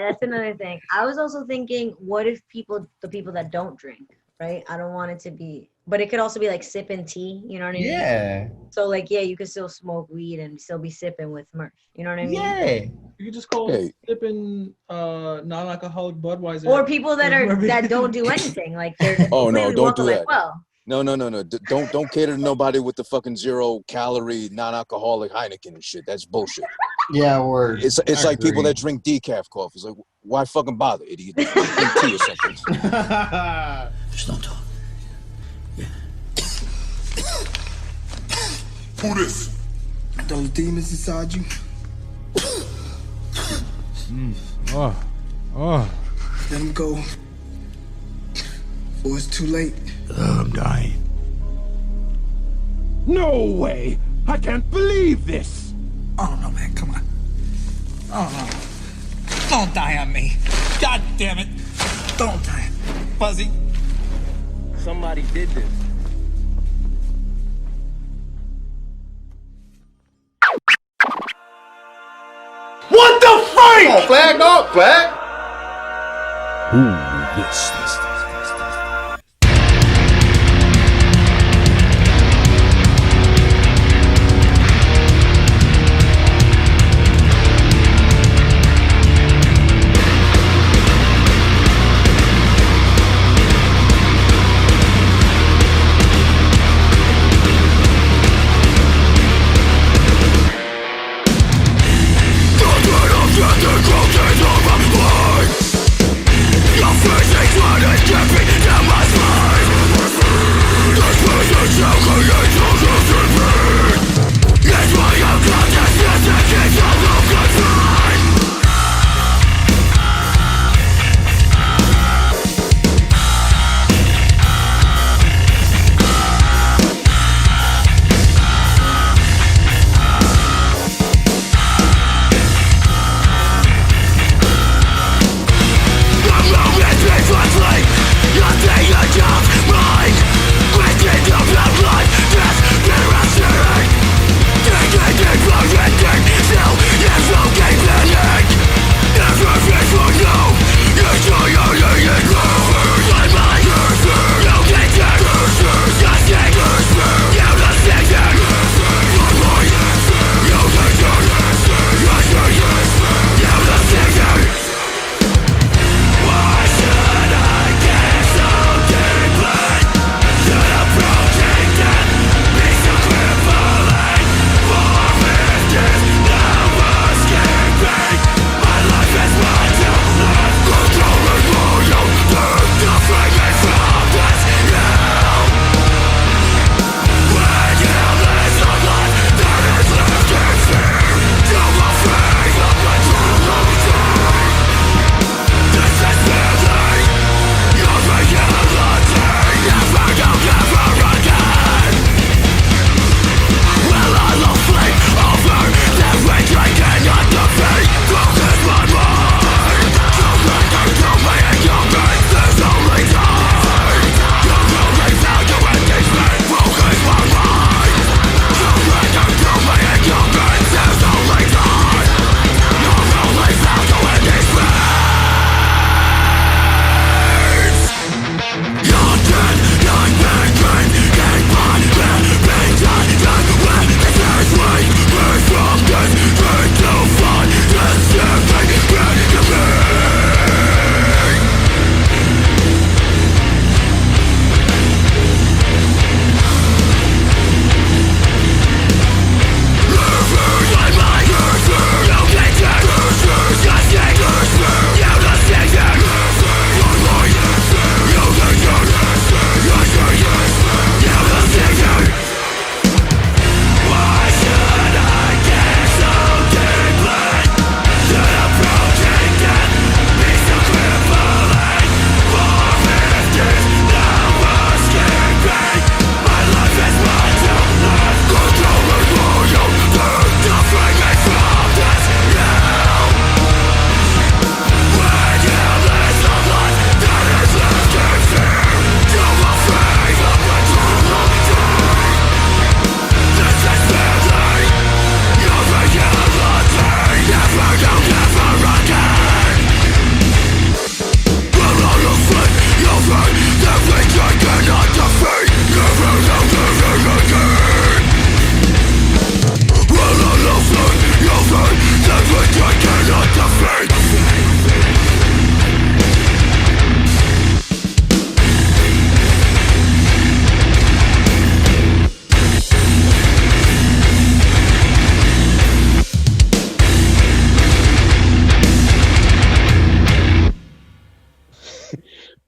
that's another thing. I was also thinking, what if the people that don't drink, right? I don't want it to be, but it could also be like sipping tea, you know what I mean? Yeah. So like, yeah, you could still smoke weed and still be sipping with Murph. You know what I mean? Yeah. You could just call it sipping non-alcoholic Budweiser. Or people that don't do anything, like they're just no, don't do that. Well, no. Don't cater to nobody with the fucking 0-calorie non-alcoholic Heineken and shit. That's bullshit. Yeah, word. It's like people that drink decaf coffee. It's like, why fucking bother, idiot? Drink tea or something. Just don't talk. Yeah. Who this? Those demons inside you. Let them go. Or it's too late. I'm dying. No way! I can't believe this! Oh no, man, come on. Oh no. Don't die on me. God damn it. Don't die. Fuzzy. Somebody did this. What the freak? Come on, flag dog, flag. Ooh, this. Your face is running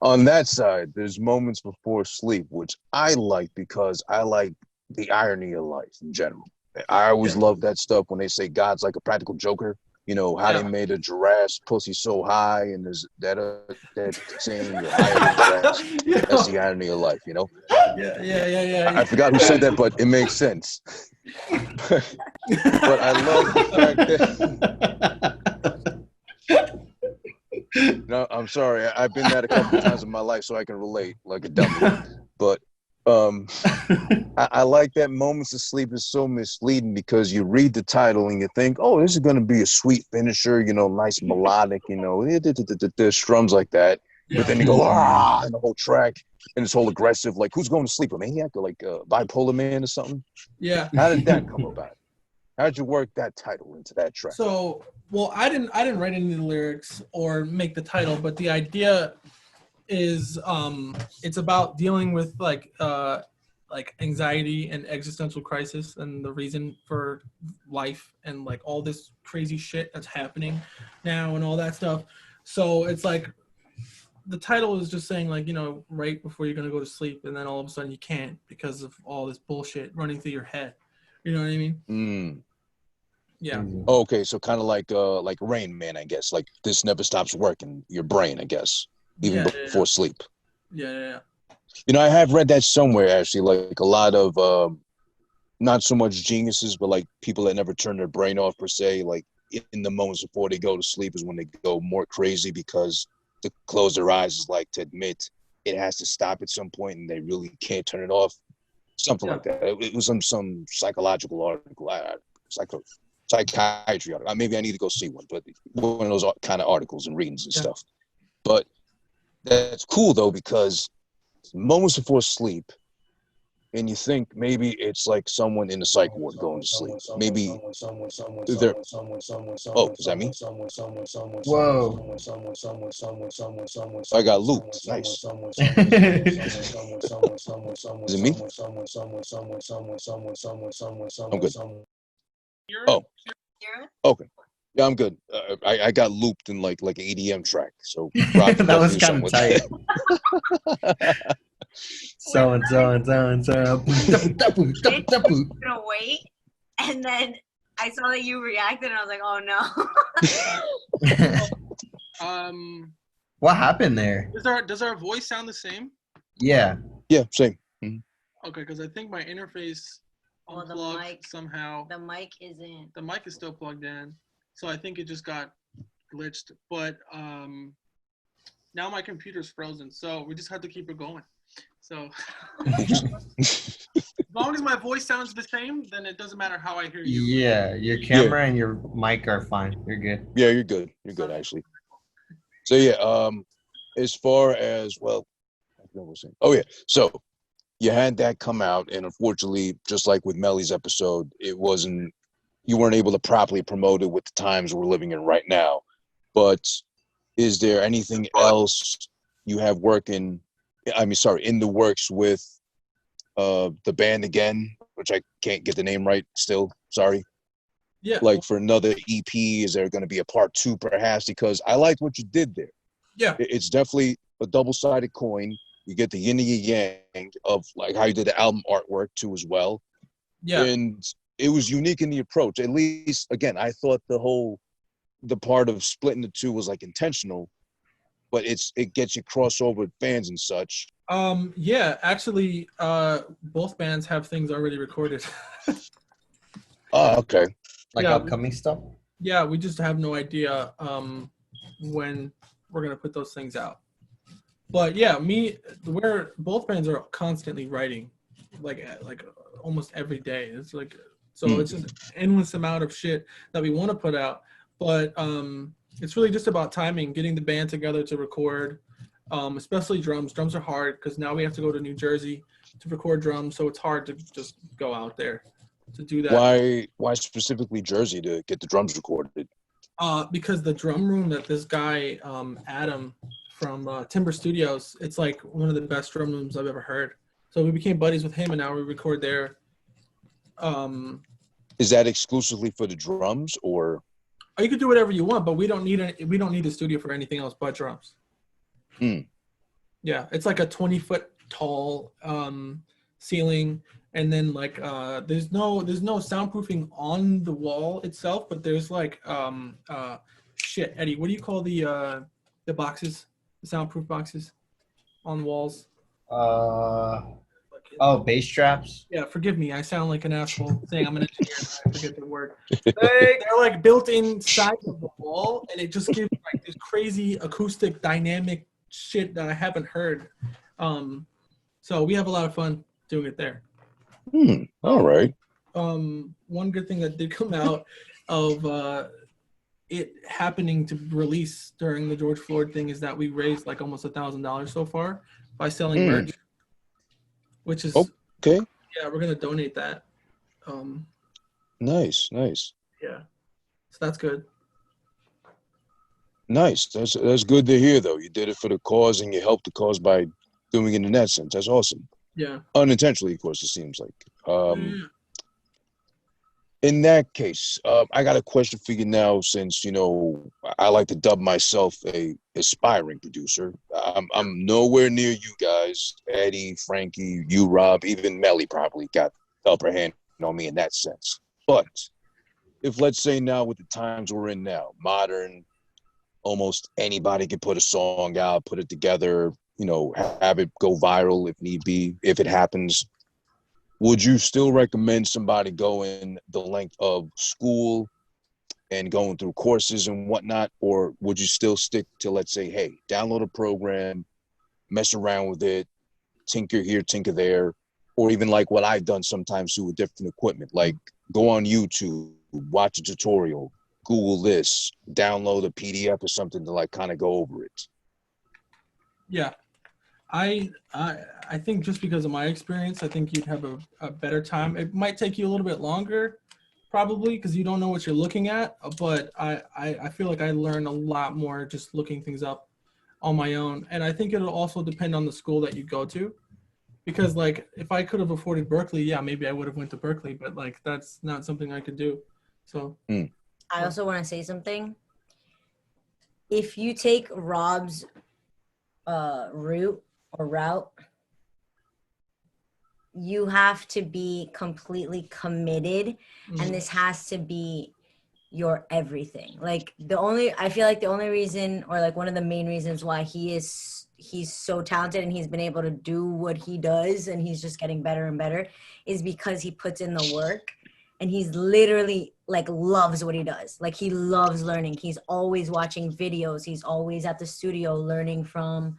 On that side, there's moments before sleep, which I like because I like the irony of life in general. I always love that stuff when they say God's like a practical joker. You know, how they made a giraffe's pussy so high, and there's that saying you're higher than giraffes. That's the irony of life, you know? Yeah. I forgot who said that, but it makes sense. But I love the fact that... No, I'm sorry. I've been that a couple of times in my life, so I can relate like a dummy. But I like that moments of sleep is so misleading because you read the title and you think, oh, this is going to be a sweet finisher, you know, nice melodic, you know, strums like that. But then you go, ah, and the whole track, and it's whole aggressive, like, who's going to sleep? A maniac or like a bipolar man or something? Yeah. How did that come about? How'd you work that title into that track? So, well, I didn't write any of the lyrics or make the title, but the idea is it's about dealing with like anxiety and existential crisis and the reason for life and like all this crazy shit that's happening now and all that stuff. So it's like the title is just saying like, you know, right before you're gonna go to sleep, and then all of a sudden you can't because of all this bullshit running through your head. You know what I mean? Yeah. Okay, so kind of like Rain Man, I guess. Like this never stops working your brain, I guess, even before sleep. Yeah. You know, I have read that somewhere actually. Like a lot of not so much geniuses, but like people that never turn their brain off per se. Like in the moments before they go to sleep is when they go more crazy because to close their eyes is like to admit it has to stop at some point and they really can't turn it off. Something like that. It was some psychological article. Psychiatry article. Maybe I need to go see one, but one of those kind of articles and readings and stuff. But that's cool though, because moments before sleep, and you think maybe it's like someone in the psych ward going to sleep. Maybe they're... Oh, is that me? Whoa. I got looped. Nice. Is it me? I'm good. Oh. Okay. Yeah, I'm good. I got looped in like an EDM track. So that was kind of tight. So. Gonna wait, and then I saw that you reacted, and I was like, "Oh no." What happened there? Does our voice sound the same? Yeah. Yeah, same. Mm-hmm. Okay, because I think my interface unplugged somehow. The mic isn't. The mic is still plugged in, so I think it just got glitched. But now my computer's frozen, so we just have to keep it going. So as long as my voice sounds the same, then it doesn't matter how I hear you. Yeah, your camera and your mic are fine. You're good. Yeah, you're good. You're good, actually. So yeah, as far as so you had that come out, and unfortunately, just like with Meli's episode, you weren't able to properly promote it with the times we're living in right now. But is there anything else you have in the works with the band again, which I can't get the name right still, sorry. Yeah. Like for another EP, is there going to be a part 2 perhaps? Because I liked what you did there. Yeah. It's definitely a double-sided coin. You get the yin and yang of like how you did the album artwork too as well. Yeah. And it was unique in the approach. At least, again, I thought the part of splitting the two was like intentional, but it gets you crossover with fans and such. Yeah, actually, both bands have things already recorded. Oh, okay. Like upcoming stuff? Yeah, we just have no idea when we're gonna put those things out. But yeah, both bands are constantly writing, like almost every day. It's like it's an endless amount of shit that we want to put out, but it's really just about timing, getting the band together to record, especially drums. Drums are hard because now we have to go to New Jersey to record drums, so it's hard to just go out there to do that. Why specifically Jersey to get the drums recorded? Because the drum room that this guy, Adam from Timber Studios, it's like one of the best drum rooms I've ever heard. So we became buddies with him, and now we record there. Is that exclusively for the drums, or? You could do whatever you want, but we don't need a studio for anything else but drums. Yeah, it's like a 20-foot tall ceiling, and then like there's no soundproofing on the wall itself, but there's like shit, Eddie, what do you call the boxes, the soundproof boxes on walls? Oh, bass traps. Yeah, forgive me. I sound like an asshole saying I'm an engineer and I forget the word. They're like built inside of the wall, and it just gives like this crazy acoustic dynamic shit that I haven't heard. So we have a lot of fun doing it there. All right. One good thing that did come out of it happening to release during the George Floyd thing is that we raised like almost $1,000 so far by selling merch, which is okay. Yeah, we're gonna donate that. Nice. Yeah, so that's good. Nice. That's good to hear, though. You did it for the cause, and you helped the cause by doing it in that sense. That's awesome. Yeah. Unintentionally, of course, it seems like. In that case, I got a question for you now, since, you know, I like to dub myself a aspiring producer. I'm nowhere near you guys, Eddie, Frankie, you, Rob, even Meli probably got the upper hand on me in that sense. But if, let's say now, with the times we're in now, modern, almost anybody can put a song out, put it together, you know, have it go viral if need be, if it happens. Would you still recommend somebody going the length of school and going through courses and whatnot? Or would you still stick to, let's say, hey, download a program, mess around with it, tinker here, tinker there, or even like what I've done sometimes too with different equipment, like go on YouTube, watch a tutorial, Google this, download a PDF or something to like kind of go over it? Yeah. I think just because of my experience, I think you'd have a better time. It might take you a little bit longer, probably, because you don't know what you're looking at. But I feel like I learn a lot more just looking things up on my own. And I think it'll also depend on the school that you go to. Because, like, if I could have afforded Berkeley, yeah, maybe I would have went to Berkeley. But, like, that's not something I could do. So. I also want to say something. If you take Rob's route, you have to be completely committed, and this has to be your everything. Like I feel like the only reason, or like one of the main reasons why he's so talented and he's been able to do what he does and he's just getting better and better, is because he puts in the work, and he's literally like loves what he does. Like he loves learning. He's always watching videos. He's always at the studio learning from,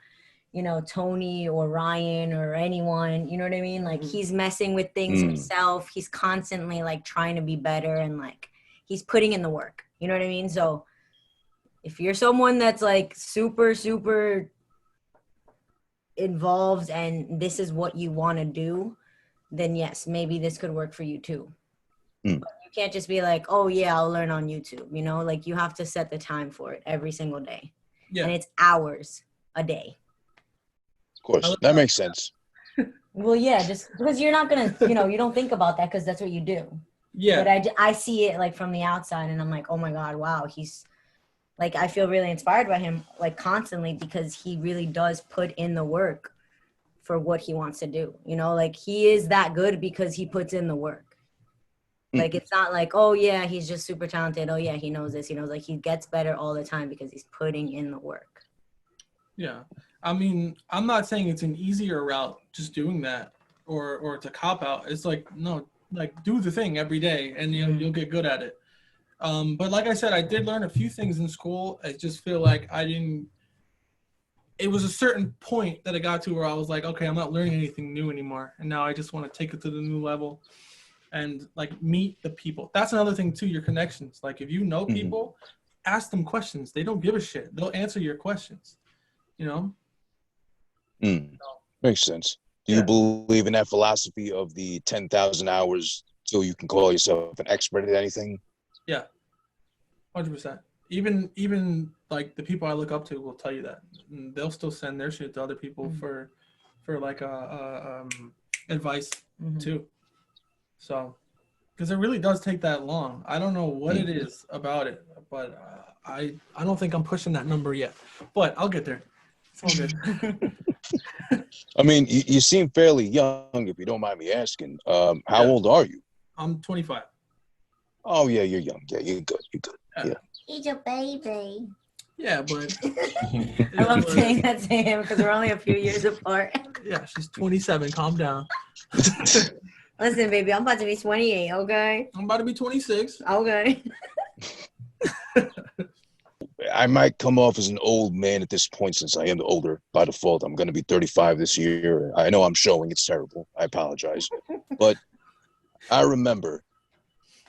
you know, Tony or Ryan or anyone, you know what I mean? Like he's messing with things himself. He's constantly like trying to be better, and like he's putting in the work, you know what I mean? So if you're someone that's like super, super involved and this is what you want to do, then yes, maybe this could work for you too. But you can't just be like, oh yeah, I'll learn on YouTube, you know? Like you have to set the time for it every single day. Yeah. And it's hours a day. Of course, that makes sense. Well, yeah, just because you're not gonna, you know, you don't think about that because that's what you do. Yeah. But I see it like from the outside, and I'm like, oh my God, wow, he's like, I feel really inspired by him like constantly, because he really does put in the work for what he wants to do. You know, like he is that good because he puts in the work. Like it's not like, oh yeah, he's just super talented. Oh yeah, he knows this. He knows, like he gets better all the time because he's putting in the work. Yeah. I mean, I'm not saying it's an easier route just doing that or it's a cop out. It's like, no, like do the thing every day and you'll get good at it. But like I said, I did learn a few things in school. I just feel like it was a certain point that I got to where I was like, okay, I'm not learning anything new anymore. And now I just want to take it to the new level and like meet the people. That's another thing too, your connections. Like if you know people, ask them questions. They don't give a shit. They'll answer your questions, you know? Makes sense. Do you believe in that philosophy of the 10,000 hours till you can call yourself an expert at anything? Yeah, 100%. Even like the people I look up to will tell you that. And they'll still send their shit to other people for like advice too. So, because it really does take that long. I don't know what it is about it, but I don't think I'm pushing that number yet. But I'll get there. It's all good. I mean, you seem fairly young, if you don't mind me asking. How Yeah. old are you? I'm 25. Oh yeah, you're young. Yeah, you're good. You're good. Yeah. He's a baby. Yeah, but I love saying that to him because we're only a few years apart. yeah, she's 27. Calm down. Listen, baby, I'm about to be 28, okay? I'm about to be 26. Okay. I might come off as an old man at this point since I am the older by default. I'm going to be 35 this year. I know I'm showing it's terrible. I apologize. But I remember,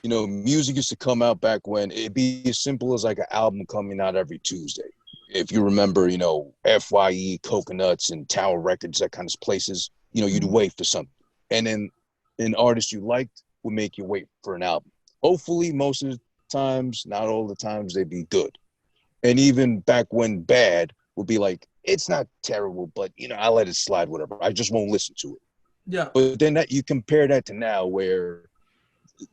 you know, music used to come out back when it'd be as simple as like an album coming out every Tuesday. If you remember, you know, FYE, Coconuts, and Tower Records, that kind of places, you know, you'd wait for something. And then an artist you liked would make you wait for an album. Hopefully, most of the times, not all the times, they'd be good. And even back when bad would be like, it's not terrible, but, you know, I let it slide, whatever. I just won't listen to it. Yeah. But then that you compare that to now where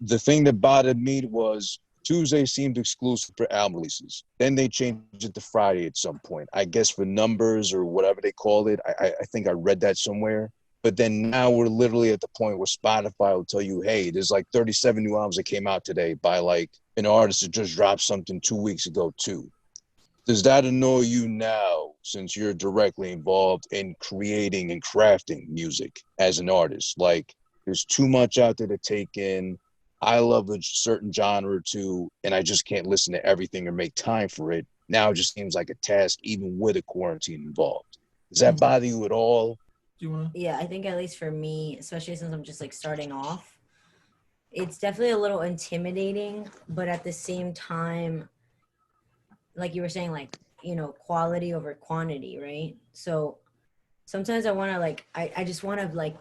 the thing that bothered me was Tuesday seemed exclusive for album releases. Then they changed it to Friday at some point. I guess for numbers or whatever they called it. I think I read that somewhere. But then now we're literally at the point where Spotify will tell you, hey, there's like 37 new albums that came out today by like an artist that just dropped something 2 weeks ago too. Does that annoy you now since you're directly involved in creating and crafting music as an artist? Like there's too much out there to take in. I love a certain genre or two, and I just can't listen to everything or make time for it. Now it just seems like a task, even with a quarantine involved. Does that bother you at all? Do you want to? Yeah, I think at least for me, especially since I'm just like starting off, it's definitely a little intimidating, but at the same time, like you were saying, like, you know, quality over quantity, right? So sometimes I want to like, I just want to like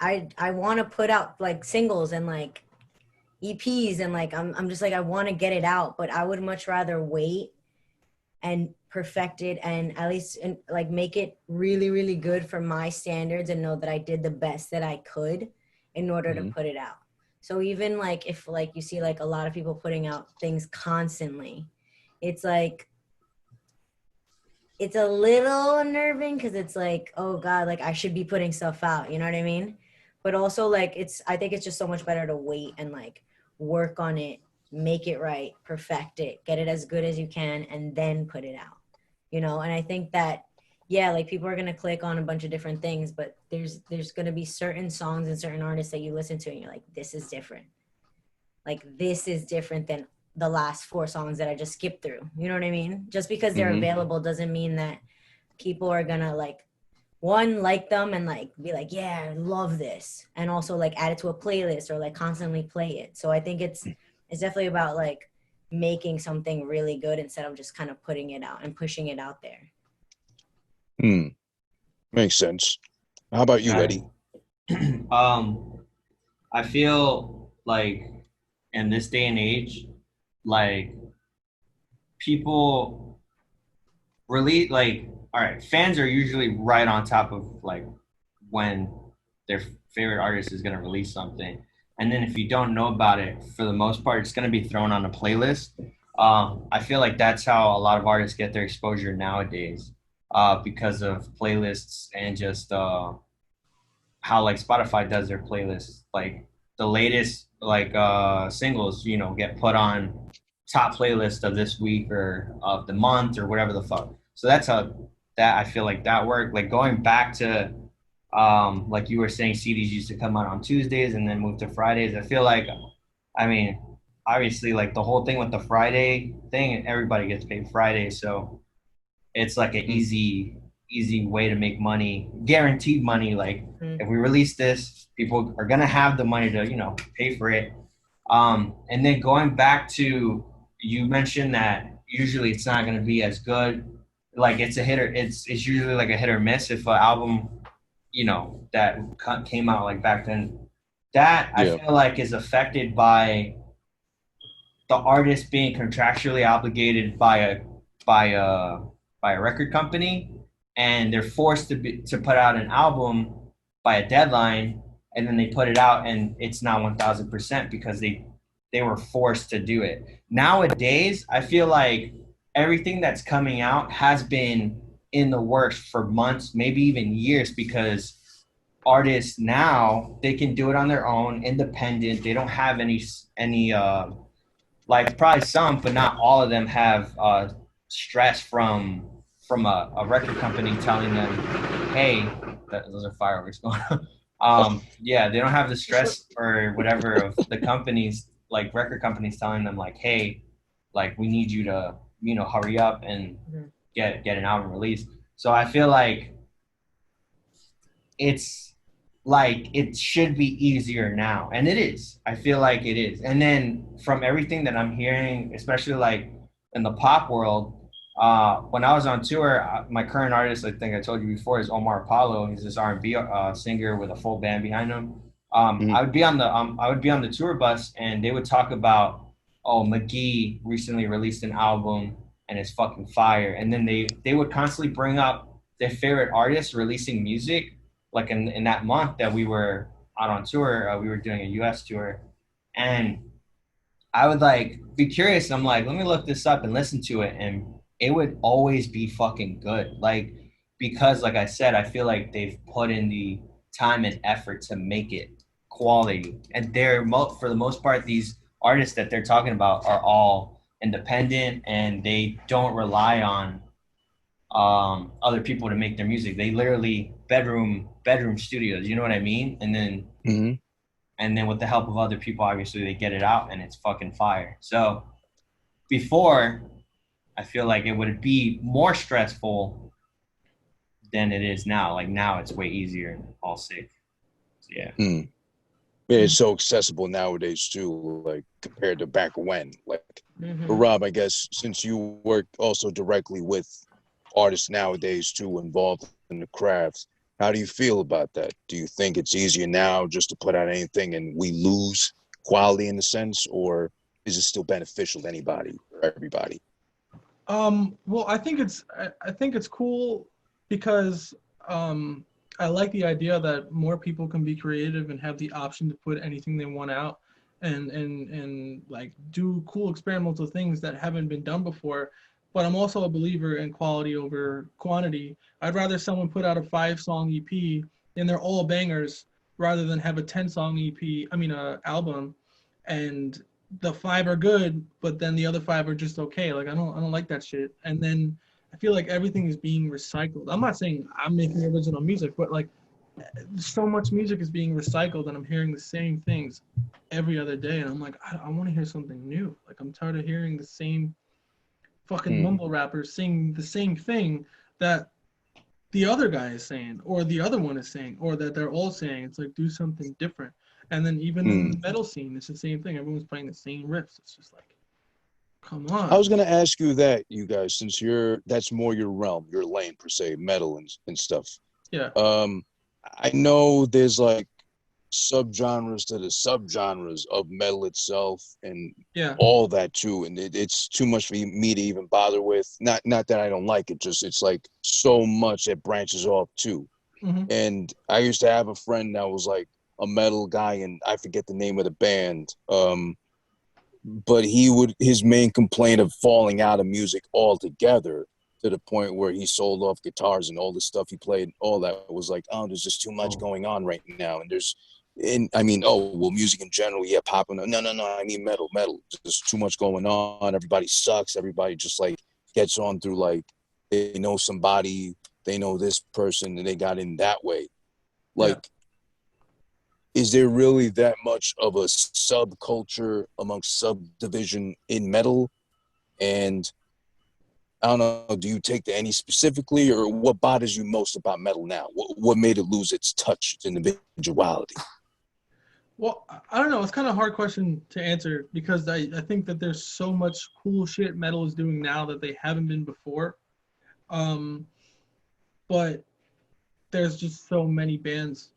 I want to put out like singles and like EPs and like, I'm just like, I want to get it out, but I would much rather wait and perfect it and at least like make it really, really good for my standards and know that I did the best that I could in order to put it out. So even like, if like you see like a lot of people putting out things constantly, it's like, it's a little unnerving because it's like, oh God, like I should be putting stuff out, you know what I mean? But also like, I think it's just so much better to wait and like work on it, make it right, perfect it, get it as good as you can, and then put it out, you know? And I think that, yeah, like people are going to click on a bunch of different things, but there's going to be certain songs and certain artists that you listen to and you're like, this is different. Like this is different than the last 4 songs that I just skipped through. You know what I mean? Just because they're available doesn't mean that people are gonna like, one, like them and like be like, yeah, I love this. And also like add it to a playlist or like constantly play it. So I think it's definitely about like making something really good instead of just kind of putting it out and pushing it out there. Makes sense. How about you, Eddie? I feel like in this day and age, like people really like, all right, fans are usually right on top of like when their favorite artist is going to release something. And then if you don't know about it, for the most part, it's going to be thrown on a playlist. I feel like that's how a lot of artists get their exposure nowadays, because of playlists and just how like Spotify does their playlists. Like the latest like singles, you know, get put on top playlist of this week or of the month or whatever the fuck. So that's how that I feel like that worked. Like going back to like you were saying, CDs used to come out on Tuesdays and then move to Fridays. I feel like, I mean, obviously like the whole thing with the Friday thing, everybody gets paid Friday. So it's like an easy way to make money, guaranteed money. Like if we release this, people are going to have the money to, you know, pay for it. And then going back to, you mentioned that usually it's not going to be as good. Like it's a hit or it's usually like a hit or miss if an album, you know, that came out like back then, that I feel like is affected by the artist being contractually obligated by a record company, and they're forced to put out an album by a deadline, and then they put it out and it's not 1000% because they were forced to do it. Nowadays, I feel like everything that's coming out has been in the works for months, maybe even years, because artists now, they can do it on their own, independent. They don't have any like, probably some, but not all of them have stress from a record company telling them, hey, those are fireworks going on. Yeah, they don't have the stress or whatever of the companies, like record companies telling them like, hey, like we need you to, you know, hurry up and get an album released. So I feel like it's like it should be easier now, and it is. I feel like it is. And then from everything that I'm hearing, especially like in the pop world, when I was on tour, my current artist, I think I told you before, is Omar Apollo. He's this R&B singer with a full band behind him. I would be on the tour bus, and they would talk about, oh, McGee recently released an album and it's fucking fire. And then they would constantly bring up their favorite artists releasing music. Like in that month that we were out on tour, we were doing a US tour, and I would like be curious. I'm like, let me look this up and listen to it. And it would always be fucking good. Like, because like I said, I feel like they've put in the time and effort to make it quality. And they're, for the most part, these artists that they're talking about are all independent, and they don't rely on other people to make their music. They literally bedroom studios, you know what I mean? And then and then with the help of other people, obviously they get it out and it's fucking fire. So before, I feel like it would be more stressful than it is now. Like now it's way easier and all safe. So, yeah. Yeah, it's so accessible nowadays too, like compared to back when. Like, but Rob, I guess since you work also directly with artists nowadays too, involved in the crafts, how do you feel about that? Do you think it's easier now just to put out anything and we lose quality in a sense, or is it still beneficial to anybody or everybody? Well, I think it's cool because I like the idea that more people can be creative and have the option to put anything they want out and like do cool experimental things that haven't been done before. But I'm also a believer in quality over quantity. I'd rather someone put out a 5-song EP and they're all bangers rather than have a 10-song album, and the 5 are good, but then the other 5 are just okay. Like I don't like that shit. And then I feel like everything is being recycled. I'm not saying I'm making original music, but like so much music is being recycled, and I'm hearing the same things every other day. And I'm like, I want to hear something new. Like I'm tired of hearing the same fucking mumble rappers sing the same thing that the other guy is saying, or the other one is saying, or that they're all saying. It's like, do something different. And then even in the metal scene, it's the same thing. Everyone's playing the same riffs. It's just like, come on. I was gonna ask you that, you guys, since that's more your realm, your lane per se, metal and stuff. Yeah. I know there's like subgenres to the subgenres of metal itself and all that too, and it's too much for me to even bother with. Not that I don't like it, just it's like so much that branches off too. And I used to have a friend that was like a metal guy, and I forget the name of the band, but his main complaint of falling out of music altogether, to the point where he sold off guitars and all the stuff he played, all that was like, oh, there's just too much going on right now. And I mean, oh, well, music in general, yeah, pop. No, I mean metal. There's too much going on. Everybody sucks. Everybody just like gets on through like they know somebody, they know this person, and they got in that way. Like, is there really that much of a subculture amongst subdivision in metal? And I don't know, do you take to any specifically, or what bothers you most about metal now? What made it lose its touch, its individuality? Well, I don't know. It's kind of a hard question to answer because I think that there's so much cool shit metal is doing now that they haven't been before. But there's just so many bands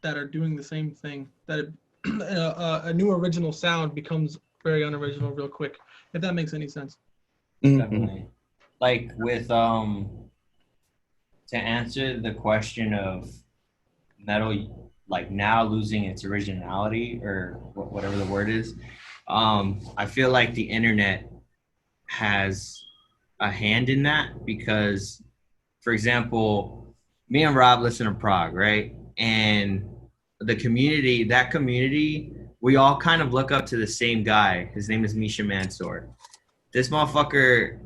that are doing the same thing that a new original sound becomes very unoriginal real quick, if that makes any sense. Definitely. Like with to answer the question of metal like now losing its originality, or whatever the word is, I feel like the internet has a hand in that, because for example, me and Rob listen to prog, right? And that community, we all kind of look up to the same guy. His name is Misha Mansoor. This motherfucker,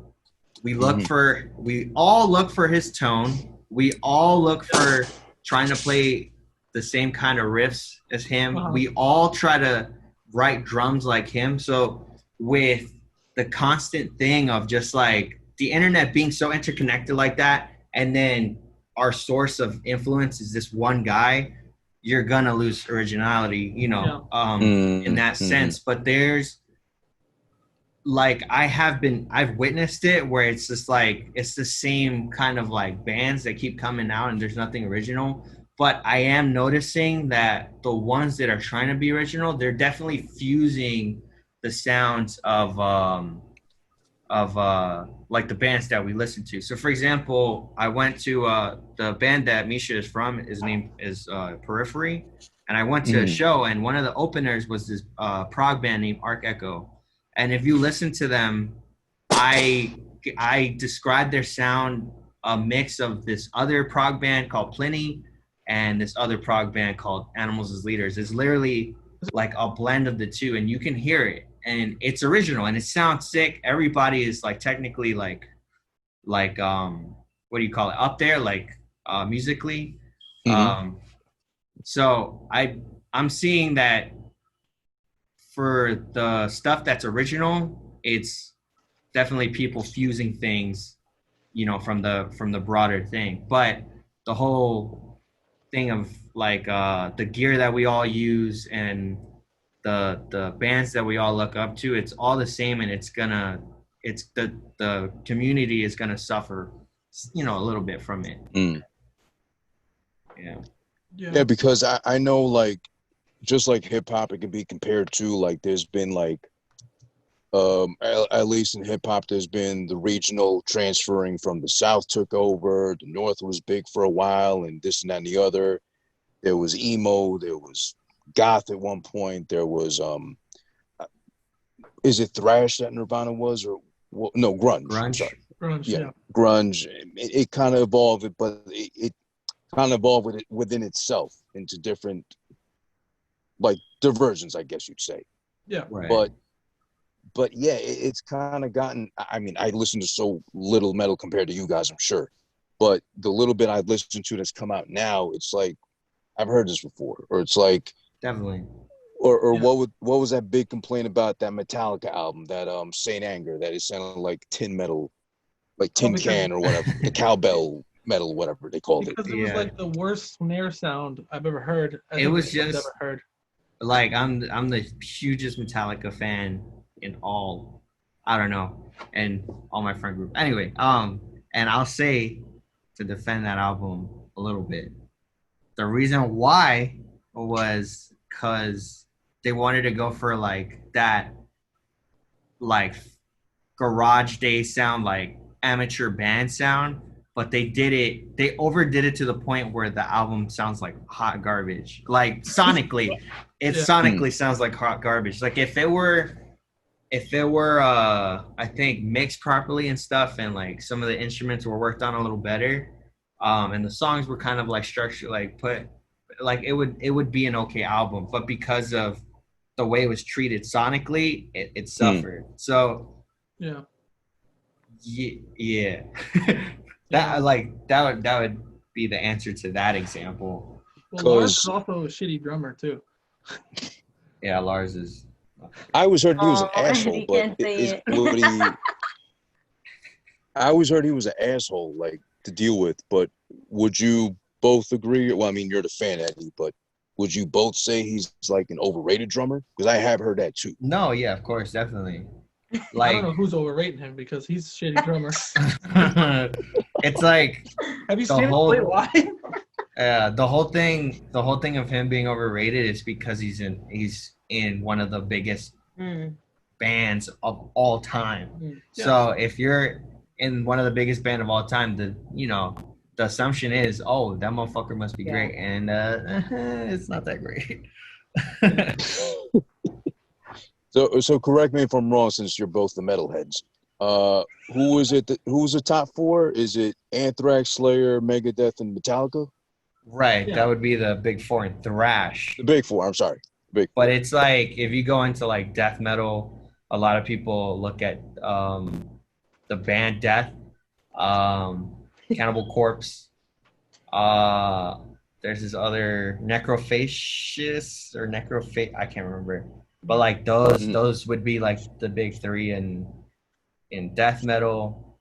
we all look for his tone. We all look for trying to play the same kind of riffs as him. Wow. We all try to write drums like him. So with the constant thing of just like the internet being so interconnected like that, and then our source of influence is this one guy, you're gonna lose originality, you know, in that sense. But there's like I've witnessed it where it's just like it's the same kind of like bands that keep coming out and there's nothing original. But I am noticing that the ones that are trying to be original, they're definitely fusing the sounds of like the bands that we listen to. So for example, I went to the band that Misha is from, his name is Periphery, and I went to a show, and one of the openers was this prog band named Arc Echo. And if you listen to them, I describe their sound a mix of this other prog band called Pliny and this other prog band called Animals as Leaders. It's literally like a blend of the two, and you can hear it, and it's original and it sounds sick. Everybody is like technically like what do you call it, up there, like musically. So I'm seeing that for the stuff that's original, it's definitely people fusing things, you know, from the broader thing. But the whole thing of like the gear that we all use and the bands that we all look up to, it's all the same, and the community is gonna suffer, you know, a little bit from it. Yeah, because I know, like, just like hip hop, it can be compared to, like, there's been like at least in hip hop, there's been the regional transferring from the South took over, the North was big for a while, and this and that and the other. There was emo, there was goth at one point, there was is it thrash that Nirvana was, or no, grunge. Sorry. Grunge, grunge. It kind of evolved, but it kind of evolved within itself into different, like, diversions, I guess you'd say. Yeah. Right. But yeah, it's kind of gotten, I mean, I listen to so little metal compared to you guys, I'm sure. But the little bit I've listened to that's come out now, it's like, I've heard this before. Or it's like, definitely. Or what was that big complaint about that Metallica album, that Saint Anger, that it sounded like tin metal, like tin can or whatever, the cowbell metal, whatever they called it. Because it was like the worst snare sound I've ever heard. It was just ever heard. Like I'm the hugest Metallica fan in all, I don't know, and all my friend group. Anyway, and I'll say, to defend that album a little bit, the reason why was because they wanted to go for like that, like garage day sound, like amateur band sound, but they overdid it to the point where the album sounds like hot garbage. Like sonically, it sonically sounds like hot garbage. Like if it were I think mixed properly and stuff, and like some of the instruments were worked on a little better, and the songs were kind of like structured, like put, like it would be an okay album. But because of the way it was treated sonically, it suffered. So yeah. that would be the answer to that example. Well, Lars is also a shitty drummer too. Yeah, Lars is. I always heard he was an asshole, but I always heard he was an asshole, like, to deal with. But would you both agree? Well, I mean, you're the fan, Eddie, but would you both say he's like an overrated drummer? Because I have heard that too. No, yeah, of course, definitely. Like, I don't know who's overrating him because he's a shitty drummer. It's like, have you seen him play live? The whole thing of him being overrated is because he's in one of the biggest bands of all time. Yeah. So if you're in one of the biggest band of all time, the assumption is, oh, that motherfucker must be great, and it's not that great. So correct me if I'm wrong, since you're both the metalheads. Who is it? Who's the top four? Is it Anthrax, Slayer, Megadeth, and Metallica? Right, Yeah. that would be the big four in thrash. The big four. I'm sorry, big. But it's like if you go into like death metal, a lot of people look at the band Death, Cannibal Corpse. There's this other Necrofacious or Necropha I can't remember. But like those would be like the big three in death metal.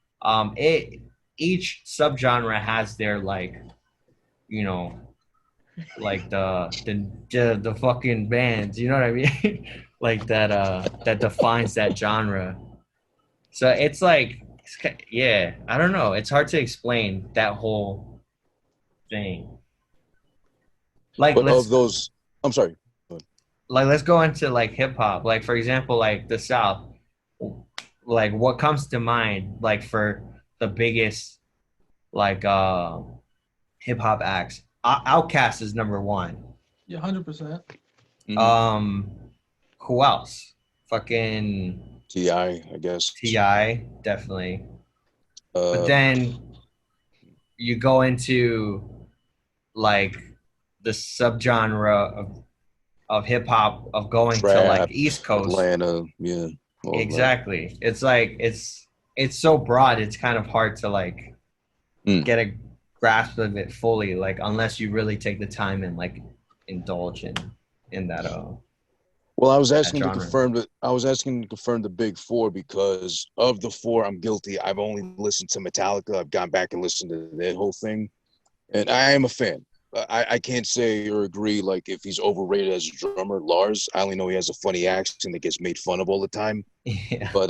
Each subgenre has their like, you know, like the fucking bands, you know what I mean? Like that defines that genre. So it's like yeah, I don't know. It's hard to explain that whole thing. Like But let's of those, I'm sorry. let's go into like hip hop. Like for example, like the South. Like what comes to mind like for the biggest like hip hop acts? Outkast is number one. Yeah, 100%. Who else? Fucking T.I., I guess. T.I., definitely. But Uh, then you go into like the subgenre of hip hop of going to like Trap, East Coast. Atlanta, yeah. all that. Exactly. It's like it's so broad. It's kind of hard to like get a grasp of it fully, like unless you really take the time and like indulge in that. Well, I was asking to genre. confirm that I was asking to confirm the big four because of the four, I'm guilty. I've only listened to Metallica. I've gone back and listened to that whole thing, and I am a fan. I can't say or agree like if he's overrated as a drummer. Lars, I only know he has a funny accent that gets made fun of all the time. Yeah. But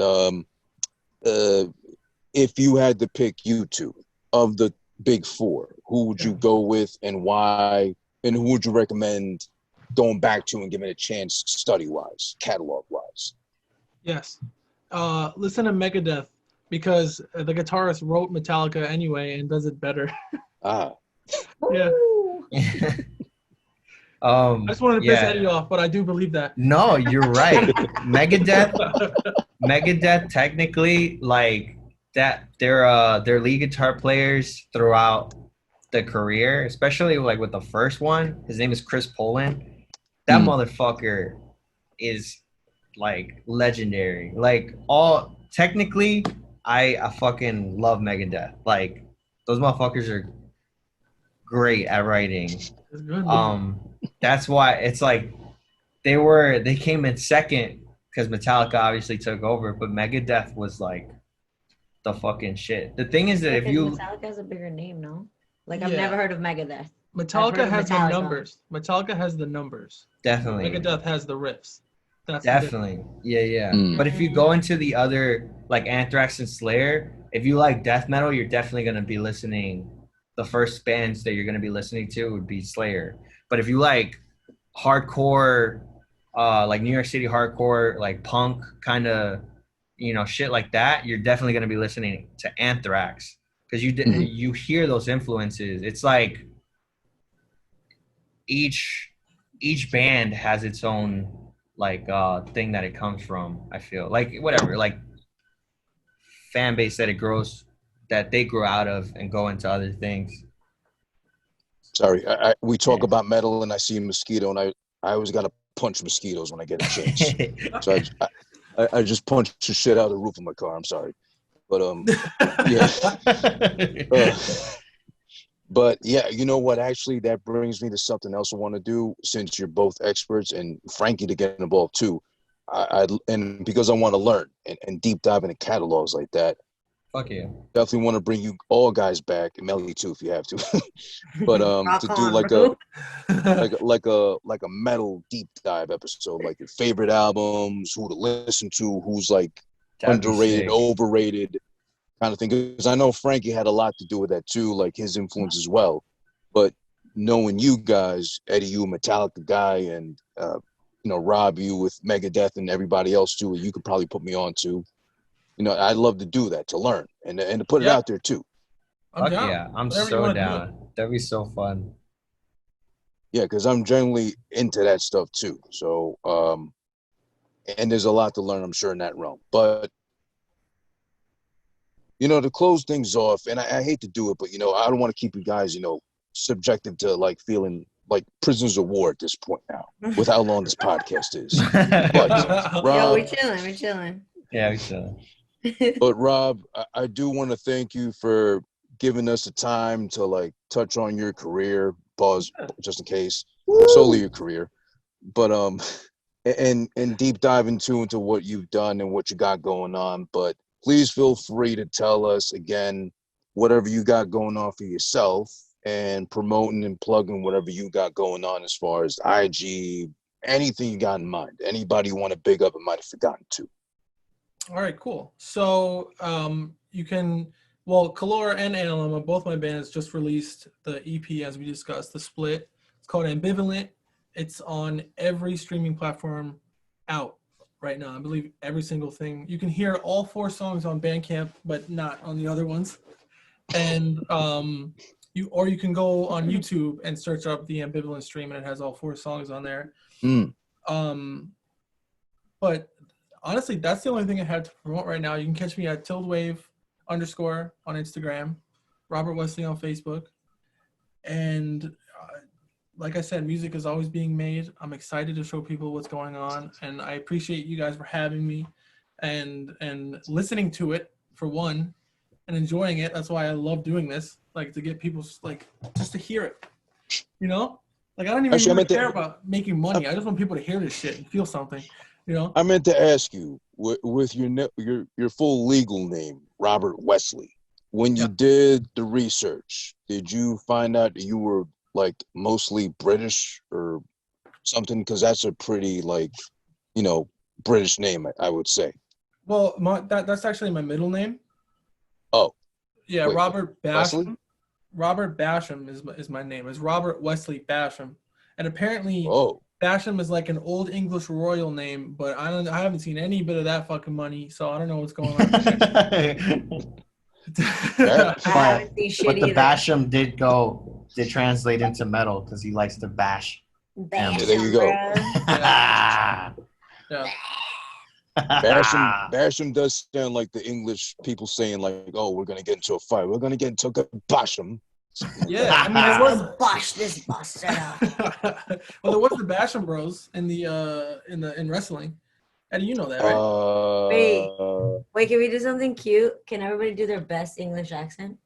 if you had to pick you two of the big four, who would you go with and why? And who would you recommend going back to and giving it a chance study-wise, catalog-wise? Yes. Listen to Megadeath because the guitarist wrote Metallica anyway and does it better. Ah. Yeah. I just wanted to piss Eddie off, but I do believe that. No, you're right. Megadeth technically like that their lead guitar players throughout the career, especially like with the first one, his name is Chris Poland. That motherfucker is like legendary. Like all technically I fucking love Megadeth. Like those motherfuckers are great at writing. It's good, man. That's why it's like they came in second because Metallica obviously took over, but Megadeth was like the fucking shit. The thing is that if you Metallica has a bigger name, no? Like Yeah. I've never heard of Megadeth. Metallica of has the Metallica. numbers. Metallica has the numbers. definitely Megadeth has the riffs. That's the difference. definitely yeah. Mm. But if you go into the other like Anthrax and Slayer, if you like death metal, you're definitely gonna be listening. The first bands that you're gonna be listening to would be Slayer. But if you like hardcore, like New York City hardcore, like punk kind of, you know, shit like that, you're definitely gonna be listening to Anthrax because you hear those influences. It's like each band has its own like thing that it comes from. I feel like whatever, like fan base that they grow out of and go into other things. Sorry, we talk about metal and I see a mosquito and I always got to punch mosquitoes when I get a chance. So I just punched the shit out of the roof of my car. I'm sorry. But yeah. But yeah, you know what? Actually, that brings me to something else I want to do since you're both experts and Frankie to get involved too. And because I want to learn and deep dive into catalogs like that. Fuck yeah. Definitely want to bring you all guys back, and Meli too if you have to. But to do on, like bro. a metal deep dive episode, like your favorite albums, who to listen to, who's like That'd be underrated, sick. overrated kind of thing. Because I know Frankie had a lot to do with that too, like his influence as well. But knowing you guys, Eddie, you a Metallica guy, and you know, Rob, you with Megadeth and everybody else too, you could probably put me on to. You know, I'd love to do that, to learn and to put it out there too. I'm Fuck down. yeah, I'm Whatever you so wanna do. down. That'd be so fun. Yeah, because I'm generally into that stuff too. So, and there's a lot to learn, I'm sure, in that realm. But To close things off, and I hate to do it, but I don't want to keep you guys, subjective to like feeling like prisoners of war at this point now, with how long this podcast is. But Yo, Rob, we chilling. Yeah, we should. but Rob, I do want to thank you for giving us the time to like touch on your career, pause just in case, solely your career, but and deep dive into what you've done and what you got going on. But please feel free to tell us again whatever you got going on for yourself, and promoting and plugging whatever you got going on as far as IG, anything you got in mind. Anybody you want to big up and might have forgotten to. All right, cool. So you can, Calór and Anlma, both my bands, just released the EP as we discussed, the split. It's called Ambivalent. It's on every streaming platform out right now. I believe every single thing. You can hear all 4 songs on Bandcamp, but not on the other ones. And you can go on YouTube and search up the Ambivalent stream, and it has all 4 songs on there. But honestly, that's the only thing I have to promote right now. You can catch me at __ on Instagram, Robert Wesley on Facebook. And like I said, music is always being made. I'm excited to show people what's going on. And I appreciate you guys for having me and listening to it, for one, and enjoying it. That's why I love doing this, like to get people like just to hear it, Like I don't even really care about making money. I just want people to hear this shit and feel something. I meant to ask you, with your full legal name, Robert Wesley, when you did the research, did you find out that you were like mostly British or something? Because that's a pretty like, British name, I would say. Well, that's actually my middle name. Oh. Yeah, wait, Robert Basham. Wesley? Robert Basham is my name. It's Robert Wesley Basham, and apparently. Oh. Basham is like an old English royal name, but I haven't seen any bit of that fucking money, so I don't know what's going on. But the Basham did translate into metal because he likes to bash. Basham, there you go. Yeah. Basham does sound like the English people saying like, "Oh, we're gonna get into a fight. We're gonna get into a Basham." Yeah, I mean, there was Bosh this bastard up. well, there was the Basham Bros in wrestling. How do you know that, right? Wait, can we do something cute? Can everybody do their best English accent?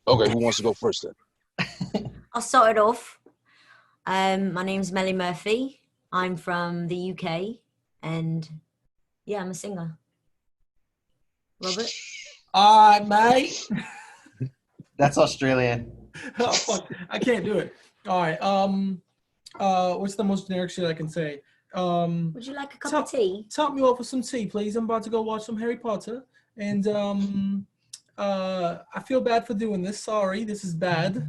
Okay, who wants to go first then? I'll start it off. My name's Meli Murfyy. I'm from the UK, and yeah, I'm a singer. Robert? Mate. That's Australian. Oh, fuck. I can't do it. All right. What's the most generic shit I can say? Would you like a cup of tea? Top me off with some tea, please. I'm about to go watch some Harry Potter. And I feel bad for doing this. Sorry, this is bad.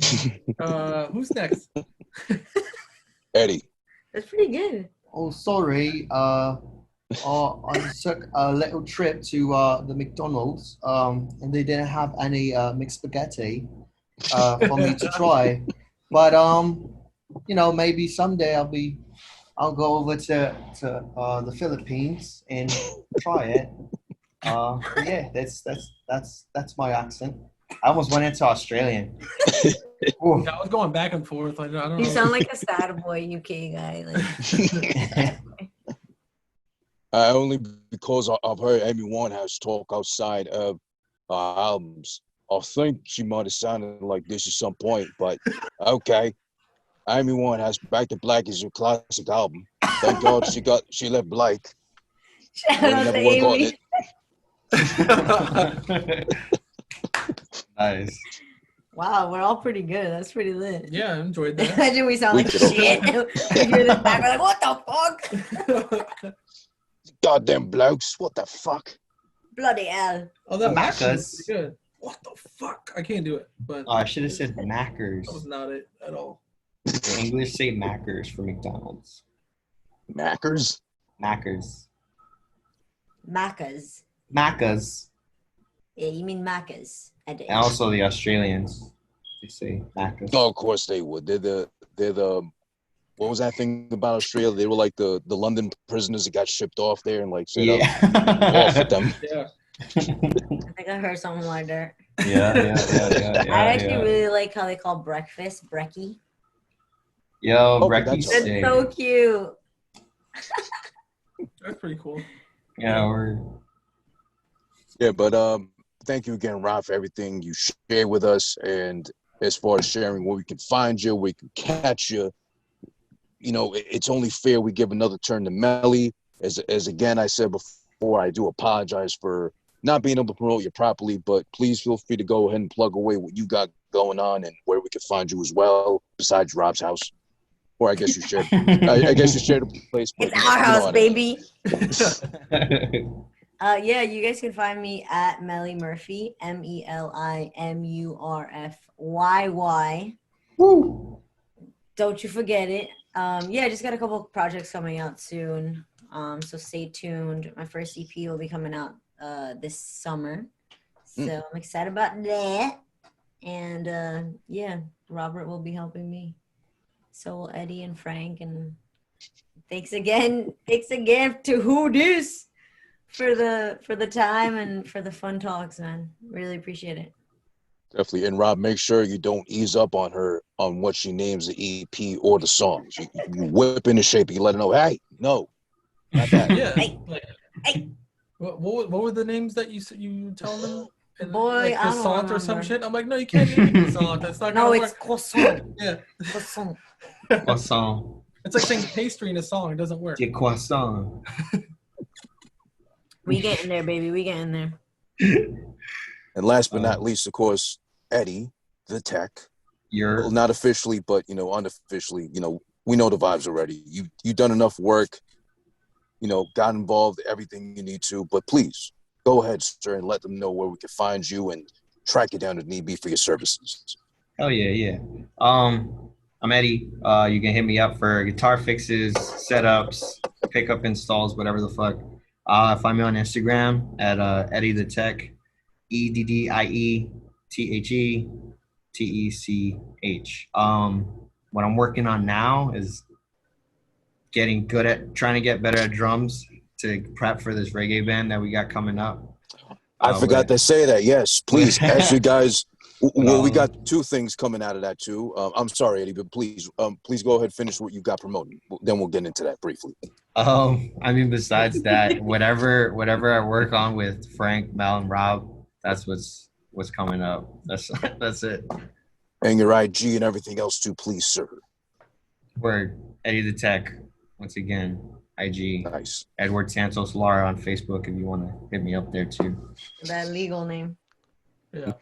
Who's next? Eddie. That's pretty good. Oh, sorry. I took a little trip to the McDonald's, and they didn't have any mixed spaghetti for me to try. But maybe someday I'll go over to the Philippines and try it. Yeah, that's my accent. I almost went into Australian. Yeah, I was going back and forth. I don't know. You sound like a sad boy UK guy. Like. Only because I've heard Amy Winehouse talk outside of albums. I think she might have sounded like this at some point, but okay. Amy Winehouse, Back to Black is your classic album. Thank God she left Black. Shout out to Amy. Nice. Wow, we're all pretty good. That's pretty lit. Yeah, I enjoyed that. Imagine we sound like shit. We hear this back, we're like, what the fuck? Goddamn blokes, what the fuck? Bloody hell. Oh, that Macca's. was pretty good. What the fuck? I can't do it. But Oh, I should have said Mackers. that was not it at all. In English, say Mackers for McDonald's. Mackers? Mackers. Maccas. Maccas. Yeah, you mean Maccas. I did. And also the Australians, they say Maccas. Oh, of course they would. They're the what was that thing about Australia? They were like the London prisoners that got shipped off there and like set up off with them. Yeah. I think I heard something like that. Yeah. I actually really like how they call breakfast brekkie. Yo, Oh, Brecky's that's That's sick. so cute. That's pretty cool. Yeah, we're Yeah, but thank you again, Rob, for everything you share with us, and as far as sharing where we can find you, where we can catch you. You know, it's only fair we give another turn to Meli. As again I said before, I do apologize for not being able to promote you properly, but please feel free to go ahead and plug away what you got going on and where we can find you as well, besides Rob's house. Or I guess you shared. I guess you shared a place. But It's our house, baby. yeah. Yeah, you guys can find me at Meli Murfyy, MELIMURFYY. Woo. Don't you forget it. Yeah, I just got a couple projects coming out soon. So stay tuned. My first EP will be coming out this summer. So I'm excited about that. And yeah, Robert will be helping me. So will Eddie and Frank. And thanks again to Who Dis for the time and for the fun talks, man. Really appreciate it. Definitely. And Rob, make sure you don't ease up on her on what she names the EP or the songs. You whip into shape. You let her know, hey, no, not that. Yeah. Hey. Like, Hey. what were the names that you tell them? And Boy, like I don't croissant or some remember. shit. I'm like, no, you can't name it croissant. That's not No, gonna it's work. croissant. Yeah. Croissant. Croissant. It's like saying pastry in a song. It doesn't work. The croissant. We getting there, baby. We getting there. And last but not least, of course, Eddie, the tech. You're Well, not officially, but unofficially, we know the vibes already. You've done enough work, got involved, everything you need to. But please go ahead, sir, and let them know where we can find you and track you down if need be for your services. Oh yeah. I'm Eddie. You can hit me up for guitar fixes, setups, pickup installs, whatever the fuck. Find me on Instagram at Eddie the Tech, EDDIETHETECH. What I'm working on now is getting good at trying to get better at drums to prep for this reggae band that we got coming up. I forgot to say that. Yes, please. Actually, guys, well, we got two things coming out of that too. I'm sorry, Eddie, but please go ahead and finish what you got promoting. Then we'll get into that briefly. I mean, besides that, whatever I work on with Frank, Mel, and Rob, that's what's coming up. That's it. And your IG and everything else too, please, sir. We're Eddie the Tech. Once again, IG. Nice. Edward Santos Lara on Facebook if you want to hit me up there too. That legal name. Yeah.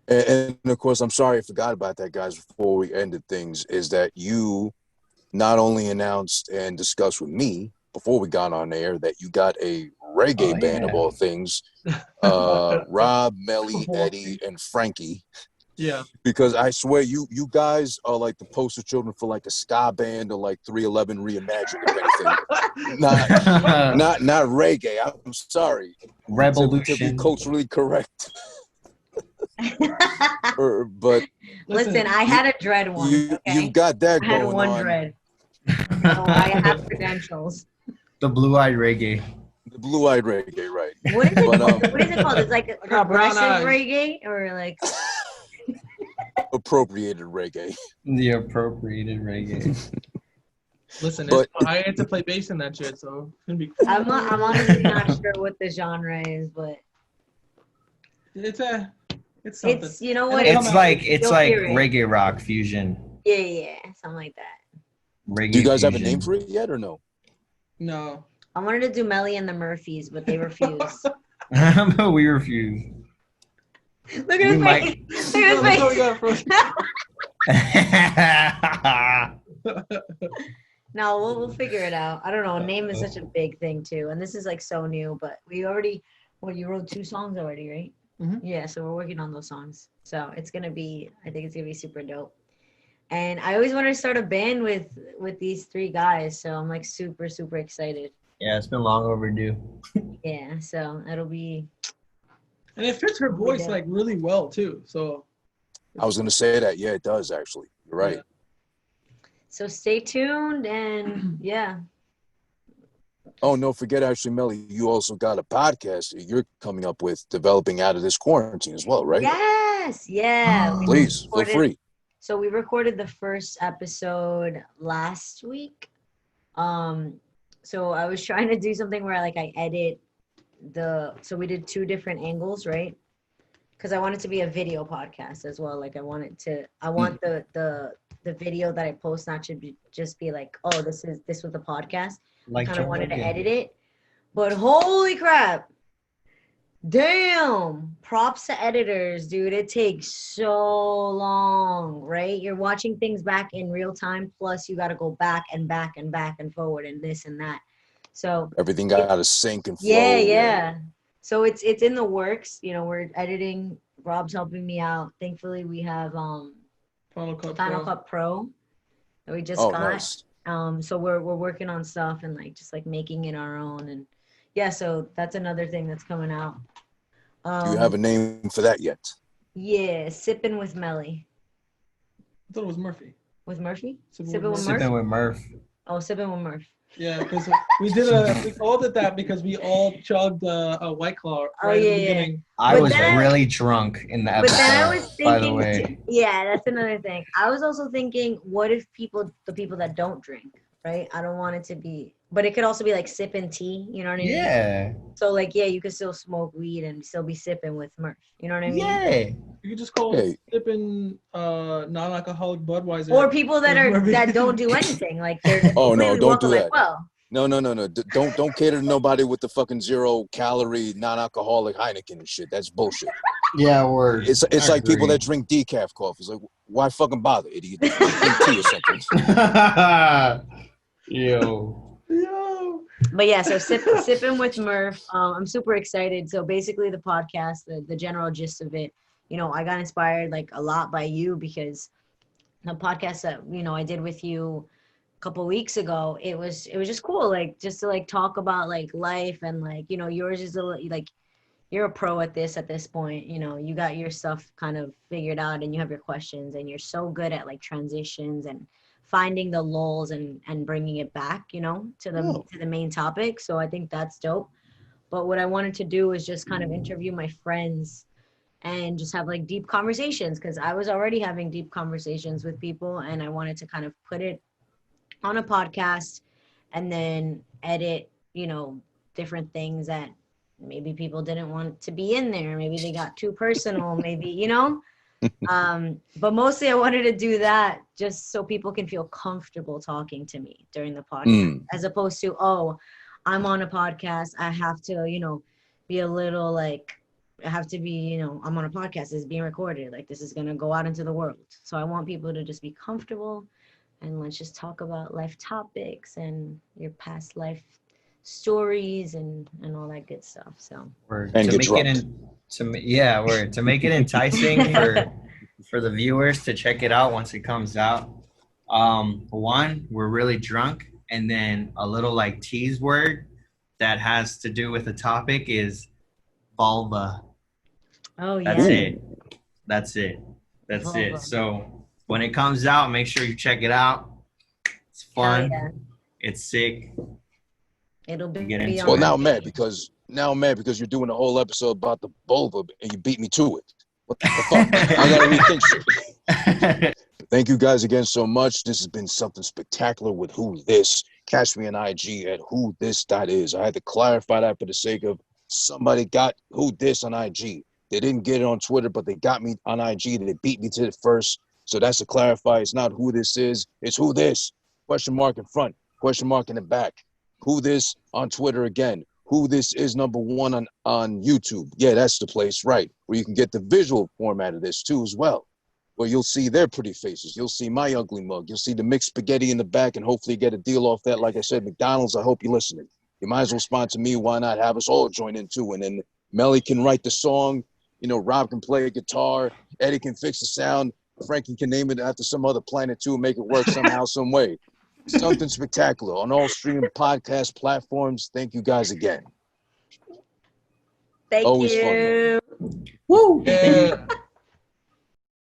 And of course, I'm sorry I forgot about that, guys, before we ended things, is that you not only announced and discussed with me before we got on air that you got a reggae band of all things, Rob, Meli, Eddie, and Frankie. Yeah. Because I swear you guys are like the poster children for like a ska band or like 311 reimagined, if anything. not reggae. I'm sorry. Revolution. To be culturally correct. But listen, I had a dread one. You got that I had going one on. dread. So I have credentials. The blue-eyed reggae. The blue-eyed reggae, right? What is it called? What is it called? It's like a got brown progressive eyes. reggae, or like Appropriated reggae. The appropriated reggae. Listen, But- I had to play bass in that shit, so it's gonna be cool. I'm honestly not sure what the genre is, but It's something. it's you know what? It's like You'll hear it. reggae rock fusion. Yeah, something like that. Reggae Do you guys have a fusion. name for it yet or no? No. I wanted to do Meli and the Murphys, but they refused. We refuse. Look at his might- face. Look at his face. No, we'll figure it out. I don't know. Name is such a big thing too, and this is like so new. But we already, you wrote 2 songs already, right? Mm-hmm. Yeah. So we're working on those songs. So it's gonna be. I think it's gonna be super dope. And I always wanted to start a band with these 3 guys. So I'm like super excited. Yeah, it's been long overdue. Yeah. So it'll be. And it fits her voice Yeah. like really well too. So I was gonna say that. Yeah, it does actually. You're right. Yeah. So stay tuned and yeah. Oh, no, forget actually, Meli, you also got a podcast that you're coming up with developing out of this quarantine as well, right? Yes, yeah. We Please, feel recorded- free. So we recorded the first episode last week. So I was trying to do something where like I edit so we did 2 different angles, right? Because I want it to be a video podcast as well. Like I want the video that I post not to just be like, oh, this was the podcast. Like I kind of Joe wanted to Rogan. edit it, but holy crap. Damn, props to editors, dude. It takes so long, right? You're watching things back in real time, plus you got to go back and forward and this and that. So Everything got to sync and flow. yeah. So it's in the works. You know, we're editing. Rob's helping me out. Thankfully, we have Final Cut Pro that we just got. Nice. So we're working on stuff and like just like making it our own, and yeah. So that's another thing that's coming out. Do you have a name for that yet? Yeah, sipping with Meli. I thought it was Murphy. With Murphy? Sipping with Sipping with Murph. Oh, sipping with Murph. Yeah, because we called it that because we all chugged a White Claw right at the beginning. I But was then- really drunk in the But episode, then I was by the thinking, way. yeah, that's another thing. I was also thinking, what if the people that don't drink, right? I don't want it to be, but it could also be like sipping tea, you know what I mean? Yeah. So like, yeah, you could still smoke weed and still be sipping with Murph, you know what I mean? Yeah. You could just call it sipping non-alcoholic Budweiser. Or people that Murphy. that don't do anything, like they're Oh, no, completely don't welcome do as that. well. No. Don't cater to nobody with the fucking 0-calorie non-alcoholic Heineken and shit. That's bullshit. Yeah, or It's like people that drink decaf coffee. It's like, why fucking bother, idiot? Drink tea or something. Yo. But yeah, so sipping with Murph. I'm super excited. So basically the podcast, the general gist of it, you know, I got inspired like a lot by you because the podcast that, you know, I did with you a couple weeks ago, it was just cool. Like just to like talk about like life and like, you know, yours is like, you're a pro at this point, you know, you got your stuff kind of figured out and you have your questions and you're so good at like transitions and finding the lulls and bringing it back, you know, to the main topic. So I think that's dope. But what I wanted to do is just kind of interview my friends and just have like deep conversations because I was already having deep conversations with people and I wanted to kind of put it on a podcast and then edit, you know, different things that maybe people didn't want to be in there. Maybe they got too personal, maybe, you know. But mostly I wanted to do that just so people can feel comfortable talking to me during the podcast, as opposed to, oh, I'm on a podcast, I have to, you know, be a little like, I have to be, you know, I'm on a podcast, it's being recorded, like this is gonna go out into the world. So I want people to just be comfortable and let's just talk about life topics and your past life stories and all that good stuff. So And to get make it to make it enticing for the viewers to check it out once it comes out. One, we're really drunk, and then a little like tease word that has to do with the topic is vulva. Oh yeah. That's it. Vulva. So when it comes out, make sure you check it out. It's fun. Yeah. It's sick. It'll be Get into on Well, it. now I'm mad because you're doing a whole episode about the vulva and you beat me to it. What the fuck? I gotta rethink shit. Thank you guys again so much. This has been something spectacular with Who This. Catch me on IG at whothis.is. I had to clarify that for the sake of somebody got Who This on IG. They didn't get it on Twitter, but they got me on IG. They beat me to it first. So that's to clarify. It's not Who This is. It's Who This. Question mark in front. Question mark in the back. Who This on Twitter again. Who This is #1 on YouTube. Yeah, that's the place, right, where you can get the visual format of this too as well, where you'll see their pretty faces. You'll see my ugly mug. You'll see the mixed spaghetti in the back and hopefully get a deal off that. Like I said, McDonald's, I hope you're listening. You might as well sponsor me. Why not have us all join in too? And then Meli can write the song. You know, Rob can play a guitar. Eddie can fix the sound. Frankie can name it after some other planet too and make it work somehow, some way. Something spectacular on all streaming podcast platforms. Thank you guys again. Thank Always you. fun. Woo! Yeah.